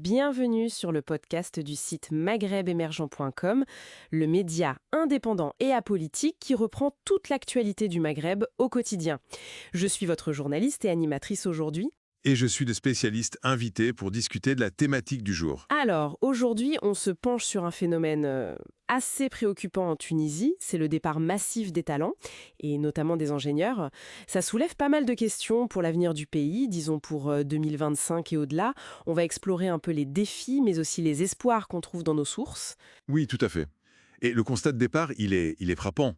Bienvenue sur le podcast du site maghrebemergent.com, le média indépendant et apolitique qui reprend toute l'actualité du Maghreb au quotidien. Je suis votre journaliste et animatrice aujourd'hui. Et je suis le spécialiste invité pour discuter de la thématique du jour. Alors, aujourd'hui, on se penche sur un phénomène assez préoccupant en Tunisie, c'est le départ massif des talents, et notamment des ingénieurs. Ça soulève pas mal de questions pour l'avenir du pays, disons pour 2025 et au-delà. On va explorer un peu les défis, mais aussi les espoirs qu'on trouve dans nos sources. Oui, tout à fait. Et le constat de départ, il est frappant.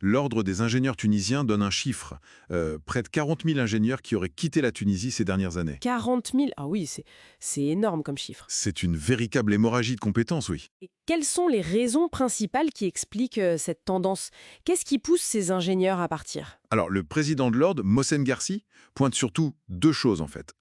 L'Ordre des ingénieurs tunisiens donne un chiffre. Près de 40 000 ingénieurs qui auraient quitté la Tunisie ces dernières années. 40 000, ah oui, c'est énorme comme chiffre. C'est une véritable hémorragie de compétences, oui. Et quelles sont les raisons principales qui expliquent cette tendance? Qu'est-ce qui pousse ces ingénieurs à partir? Alors, le président de l'Ordre, Mohsen Garci, pointe surtout deux choses en fait.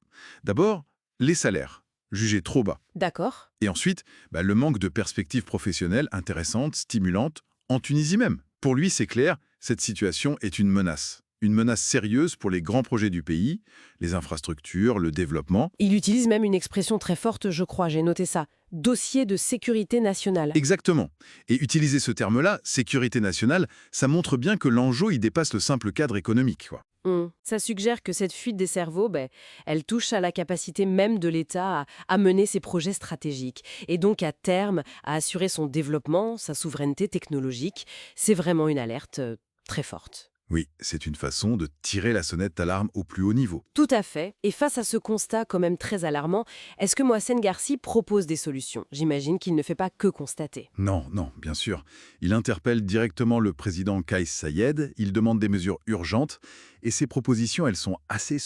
D'abord, les salaires, jugés trop bas. D'accord. Et ensuite, le manque de perspectives professionnelles intéressantes, stimulantes, en Tunisie même. Pour lui, c'est clair, cette situation est une menace. Une menace sérieuse pour les grands projets du pays, les infrastructures, le développement. Il utilise même une expression très forte, je crois, j'ai noté ça. Dossier de sécurité nationale. Exactement. Et utiliser ce terme-là, sécurité nationale, ça montre bien que l'enjeu, il dépasse le simple cadre économique, quoi. Ça suggère que cette fuite des cerveaux, elle touche à la capacité même de l'État à mener ses projets stratégiques et donc à terme à assurer son développement, sa souveraineté technologique. C'est vraiment une alerte très forte. Oui, c'est une façon de tirer la sonnette d'alarme au plus haut niveau. Tout à fait. Et face à ce constat quand même très alarmant, est-ce que Mohsen Garci propose des solutions? J'imagine qu'il ne fait pas que constater. Non, bien sûr. Il interpelle directement le président Kais Saied, il demande des mesures urgentes, et ses propositions, elles sont assez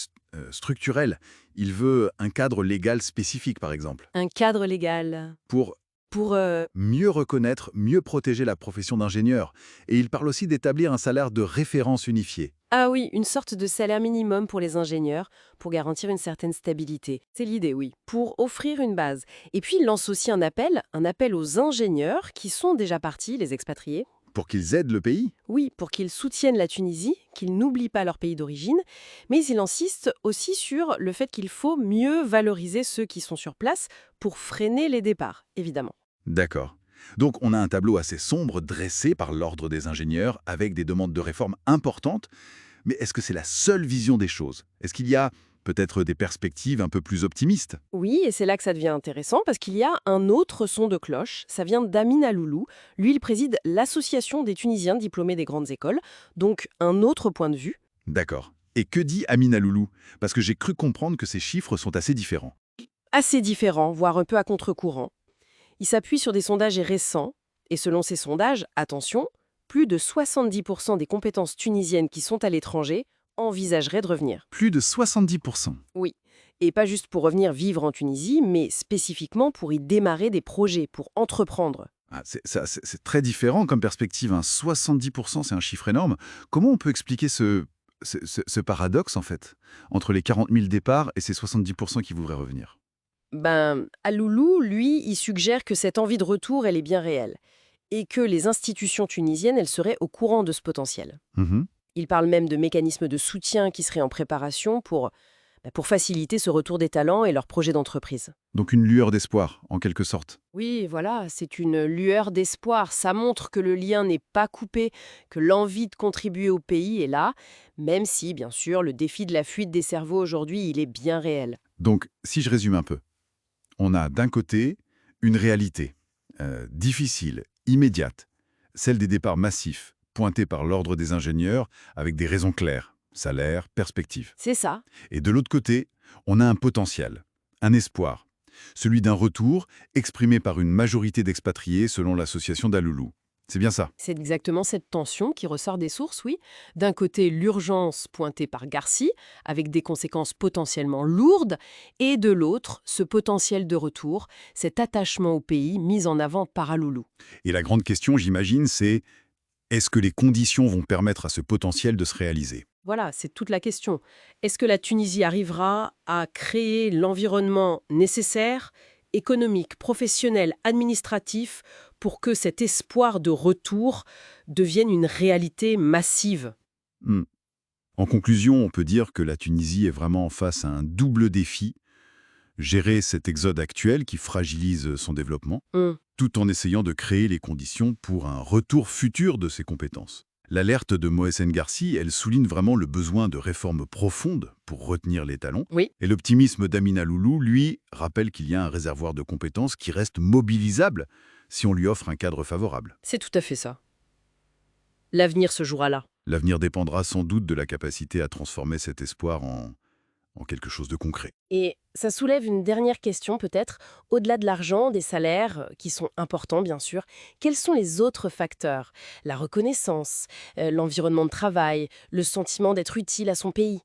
structurelles. Il veut un cadre légal spécifique, par exemple, Un cadre légal pour pour... mieux reconnaître, mieux protéger la profession d'ingénieur. Et il parle aussi d'établir un salaire de référence unifié. Ah oui, une sorte de salaire minimum pour les ingénieurs, pour garantir une certaine stabilité. C'est l'idée, oui, pour offrir une base. Et puis il lance aussi un appel aux ingénieurs qui sont déjà partis, les expatriés. Pour qu'ils aident le pays. Oui, pour qu'ils soutiennent la Tunisie, qu'ils n'oublient pas leur pays d'origine, mais il insiste aussi sur le fait qu'il faut mieux valoriser ceux qui sont sur place pour freiner les départs, évidemment. D'accord. Donc on a un tableau assez sombre dressé par l'Ordre des ingénieurs avec des demandes de réforme importantes. Mais est-ce que c'est la seule vision des choses? Est-ce qu'il y a peut-être des perspectives un peu plus optimistes? Oui, et c'est là que ça devient intéressant parce qu'il y a un autre son de cloche. Ça vient d'Amin Aloulou. Lui, il préside l'Association des Tunisiens diplômés des grandes écoles. Donc, un autre point de vue. D'accord. Et que dit Amina Loulou? Parce que j'ai cru comprendre que ces chiffres sont assez différents. Assez différent, voire un peu à contre-courant. Il s'appuie sur des sondages récents. Et selon ces sondages, attention, plus de 70% des compétences tunisiennes qui sont à l'étranger envisageraient de revenir. Plus de 70%. Oui. Et pas juste pour revenir vivre en Tunisie, mais spécifiquement pour y démarrer des projets, pour entreprendre. Ah, c'est très différent comme perspective, hein. 70%, c'est un chiffre énorme. Comment on peut expliquer ce paradoxe, en fait, entre les 40 000 départs et ces 70% qui voudraient revenir? Aloulou, lui, il suggère que cette envie de retour, elle est bien réelle. Et que les institutions tunisiennes, elles seraient au courant de ce potentiel. Mhm. Il parle même de mécanismes de soutien qui seraient en préparation pour faciliter ce retour des talents et leurs projets d'entreprise. Donc une lueur d'espoir, en quelque sorte. Oui, voilà, c'est une lueur d'espoir. Ça montre que le lien n'est pas coupé, que l'envie de contribuer au pays est là, même si, bien sûr, le défi de la fuite des cerveaux aujourd'hui, il est bien réel. Donc, si je résume un peu, on a d'un côté une réalité difficile, immédiate, celle des départs massifs, pointés par l'Ordre des ingénieurs avec des raisons claires, salaire, perspective. C'est ça. Et de l'autre côté, on a un potentiel, un espoir, celui d'un retour exprimé par une majorité d'expatriés selon l'association d'Aloulou. C'est bien ça. C'est exactement cette tension qui ressort des sources, oui. D'un côté, l'urgence pointée par Garci, avec des conséquences potentiellement lourdes, et de l'autre, ce potentiel de retour, cet attachement au pays mis en avant par Aloulou. Et la grande question, j'imagine, c'est est-ce que les conditions vont permettre à ce potentiel de se réaliser? Voilà, c'est toute la question. Est-ce que la Tunisie arrivera à créer l'environnement nécessaire, économique, professionnel, administratif, pour que cet espoir de retour devienne une réalité massive? Hmm. En conclusion, on peut dire que la Tunisie est vraiment face à un double défi, gérer cet exode actuel qui fragilise son développement, Hum, tout en essayant de créer les conditions pour un retour futur de ses compétences. L'alerte de Mohsen Garci, elle souligne vraiment le besoin de réformes profondes pour retenir les talents. Oui, Et l'optimisme d'Amina Loulou, lui, rappelle qu'il y a un réservoir de compétences qui reste mobilisable si on lui offre un cadre favorable. c'est tout à fait ça. L'avenir se jouera là. L'avenir dépendra sans doute de la capacité à transformer cet espoir en quelque chose de concret. Et ça soulève une dernière question peut-être. Au-delà de l'argent, des salaires, qui sont importants bien sûr, quels sont les autres facteurs? La reconnaissance, l'environnement de travail, le sentiment d'être utile à son pays.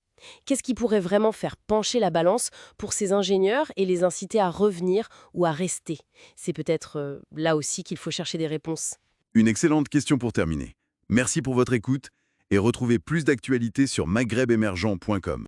Qu'est-ce qui pourrait vraiment faire pencher la balance pour ces ingénieurs et les inciter à revenir ou à rester? C'est peut-être là aussi qu'il faut chercher des réponses. Une excellente question pour terminer. Merci pour votre écoute et retrouvez plus d'actualités sur maghrebemergent.com.